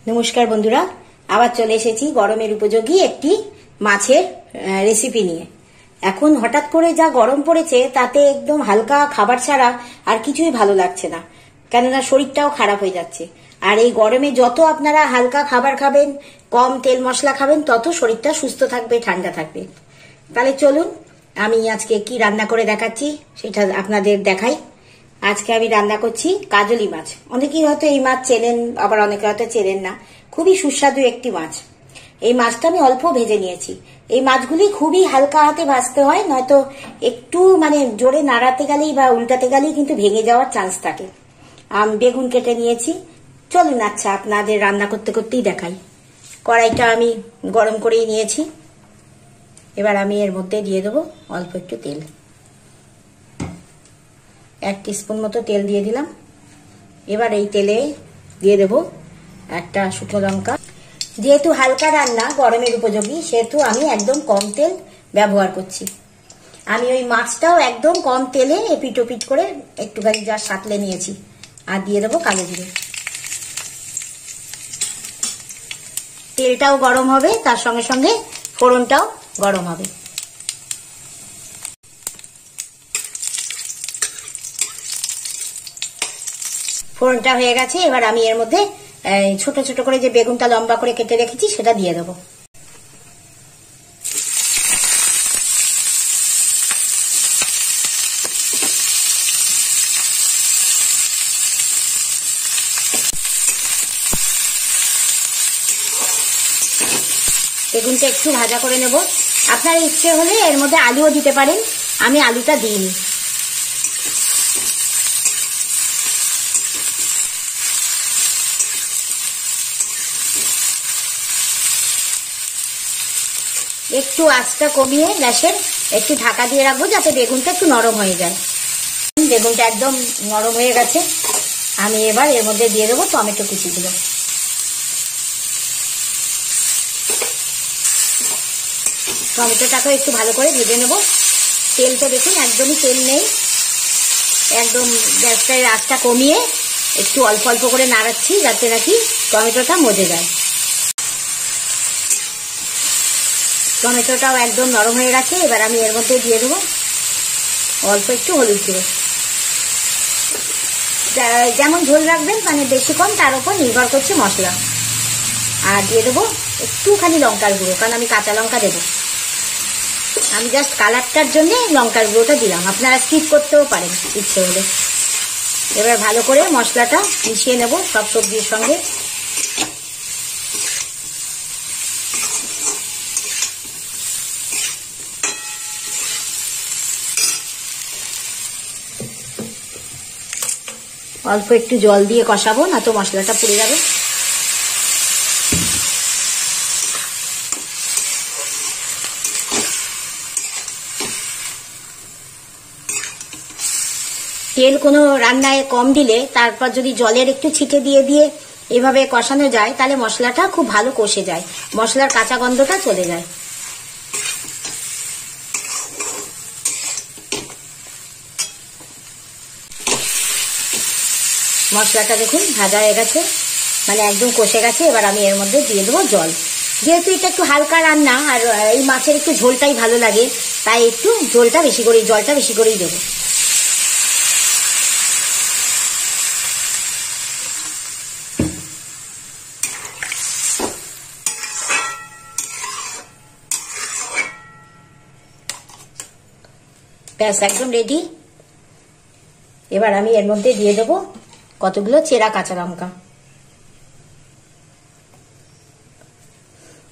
নমস্কার বন্ধুরা, আবার চলে এসেছি গরমের উপযোগী একটি মাছের রেসিপি নিয়ে। এখন হঠাৎ করে যা গরম পড়েছে তাতে একদম হালকা খাবার ছাড়া আর কিছুই ভালো লাগছে না, কেননা শরীরটাও খারাপ হয়ে যাচ্ছে। আর এই গরমে যত আপনারা হালকা খাবার খাবেন, কম তেল মশলা খাবেন, তত শরীরটা সুস্থ থাকবে, ঠান্ডা থাকবে। তাহলে চলুন আমি আজকে কি রান্না করে দেখাচ্ছি সেটা আপনাদের দেখাই। আজকে আমি রান্না করছি কাজলি মাছ। অনেকেই হয়তো এই মাছ চেনেন, আবার অনেকে হয়তো চেনেন না। খুবই সুস্বাদু একটি মাছ। এই মাছটা আমি অল্প ভেজে নিয়েছি। এই মাছগুলি খুবই হালকা হাতে ভাজতে হয়, নয়তো একটু জোরে নাড়াতে গেলেই বা উল্টাতে গেলেই কিন্তু ভেঙে যাওয়ার চান্স থাকে। আমি বেগুন কেটে নিয়েছি। চলুন আচ্ছা আপনাদের রান্না করতে করতেই দেখাই। কড়াইটা আমি গরম করেই নিয়েছি। এবার আমি এর মধ্যে দিয়ে দেবো অল্প একটু তেল। 1 টিস্পুন মতো তেল দিয়ে দিলাম। এবার এই তেলে দিয়ে দেব একটা শুকনো লঙ্কা। যেহেতু হালকা রান্না, গরমের উপযোগী, সেহেতু আমি একদম কম তেল ব্যবহার করছি। আমি ওই মাছটাও একদম কম তেলে এপিট ওপিট করে একটুখানি যা সাঁতলে নিয়েছি। আর দিয়ে দেবো কালো জিরে। তেলটাও গরম হবে, তার সঙ্গে সঙ্গে ফোড়নটাও গরম হবে। ফোড়নটা হয়ে গেছে। এবার আমি এর মধ্যে ছোট ছোট করে যে বেগুনটা লম্বা করে কেটে রেখেছি সেটা দিয়ে দেবো। বেগুনটা একটু ভাজা করে নেব। আপনার ইচ্ছে হলে এর মধ্যে আলুও দিতে পারেন, আমি আলুটা দিইনি। একটু আঁচটা কমিয়ে গ্যাসের একটু ঢাকা দিয়ে রাখবো, যাতে বেগুনটা একটু নরম হয়ে যায়। বেগুনটা একদম নরম হয়ে গেছে। আমি এবার এর মধ্যে দিয়ে দেবো টমেটো কুচিগুলো। টমেটোটাকে একটু ভালো করে ভেজে নেব। তেলটা দেখুন একদমই তেল নেই, একদম গ্যাসটার আঁচটা কমিয়ে একটু অল্প অল্প করে নাড়াচ্ছি, যাতে নাকি টমেটোটা মজে যায়। টমেটোটাও একদম নরম হয়ে গেছে। এবার আমি এর মধ্যে দিয়ে দেবো অল্প একটু হলুদ গুঁড়ো। যেমন ঝোল রাখবেন, বেশি কম তার উপর নির্ভর করছে মশলা। আর দিয়ে দেবো একটুখানি লঙ্কার গুঁড়ো, কারণ আমি কাঁচা লঙ্কা দেবো। আমি জাস্ট কালারটার জন্য লঙ্কার গুঁড়োটা দিলাম, আপনারা স্কিপ করতেও পারেন ইচ্ছে হলে। এবার ভালো করে মশলাটা মিশিয়ে নেব সব সবজির সঙ্গে। অল্প একটু জল দিয়ে কষাবো, না তো মশলাটা পুড়ে যাবে। তেল কোনো রান্নায় কম দিলে তারপর যদি জলের একটু ছিটে দিয়ে দিয়ে এভাবে কষানো যায়, তাহলে মশলাটা খুব ভালো কষে যায়, মশলার কাঁচা গন্ধটা চলে যায়। মশলাটা দেখুন ভাজা হয়ে গেছে, একদম কষে গেছে। এবার আমি এর মধ্যে দিয়ে দেবো জল। যেহেতু এটা একটু হালকা রান্না, আর এই মাছের একটু ঝোলটাই ভালো লাগে, তাই একটু জলটা বেশি করেই দেবো। ব্যাস একদম রেডি। এবার আমি এর মধ্যে দিয়ে দেবো কতগুলো চেরা কাঁচা লঙ্কা।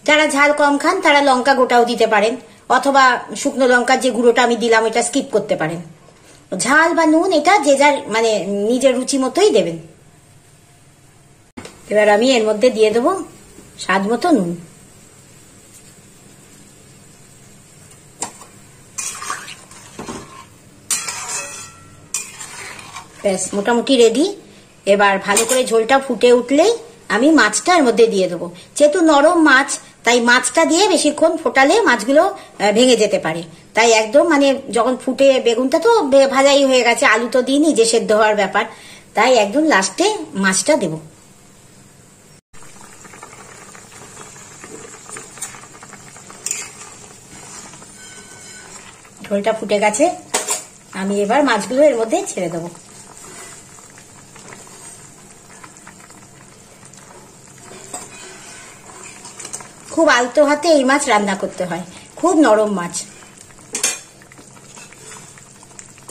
যারা ঝাল কম খান তারা লঙ্কা গোটাও দিতে পারেন, অথবা শুকনো লঙ্কার যে গুঁড়োটা আমি দিলাম ওটা স্কিপ করতে পারেন। ঝাল বা নুন এটা যে যার নিজের রুচি মতোই দেবেন। এবার আমি এর মধ্যে দিয়ে দেবো স্বাদ মতো নুন। ব্যাস মোটামুটি রেডি। এবার ভালো করে ঝোলটা ফুটে উঠলেই আমি মাছটা এর মধ্যে দিয়ে দেবো। যেহেতু নরম মাছ, তাই মাছটা দিয়ে বেশিক্ষণ ফোটালে মাছগুলো ভেঙে যেতে পারে। তাই একদম যখন ফুটে, বেগুনটা তো ভাজাই হয়ে গেছে, আলু তো দিইনি, যে সেদ্ধ হওয়ার ব্যাপার, তাই একদম লাস্টে মাছটা দেব। ঝোলটা ফুটে গেছে, আমি এবার মাছগুলো এর মধ্যে ছেড়ে দেবো। খুব আলতো হাতে এই মাছ রান্না করতে হয়, খুব নরম মাছ।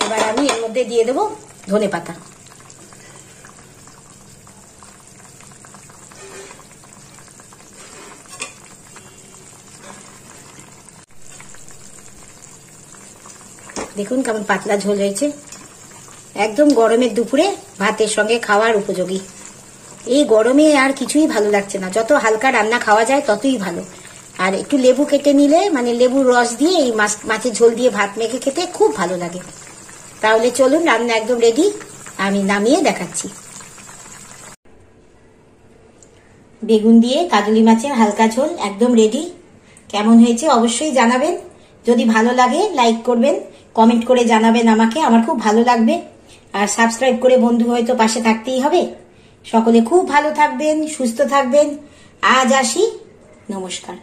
এবার আমি এর মধ্যে দিয়ে দেবো ধনেপাতা। দেখুন কেমন পাতলা ঝোল হয়েছে, একদম গরমের দুপুরে ভাতের সঙ্গে খাওয়ার উপযোগী। এই গরমে আর কিছুই ভালো লাগছে না, যত হালকা রান্না খাওয়া যায় ততই ভালো। আর একটু লেবু কেটে নিলে, মানে লেবুর রস দিয়ে এই মাছের ঝোল দিয়ে ভাত মেখে খেতে খুব ভালো লাগে। তাহলে চলুন, রান্না একদম রেডি, আমি নামিয়ে দেখাচ্ছি। বেগুন দিয়ে কাজলি মাছের হালকা ঝোল একদম রেডি। কেমন হয়েছে অবশ্যই জানাবেন। যদি ভালো লাগে লাইক করবেন, কমেন্ট করে জানাবেন আমাকে, আমার খুব ভালো লাগবে। আর সাবস্ক্রাইব করে বন্ধু হয়তো পাশে থাকতেই হবে। সকলে খুব ভালো থাকবেন, সুস্থ থাকবেন। আজ আসি, নমস্কার।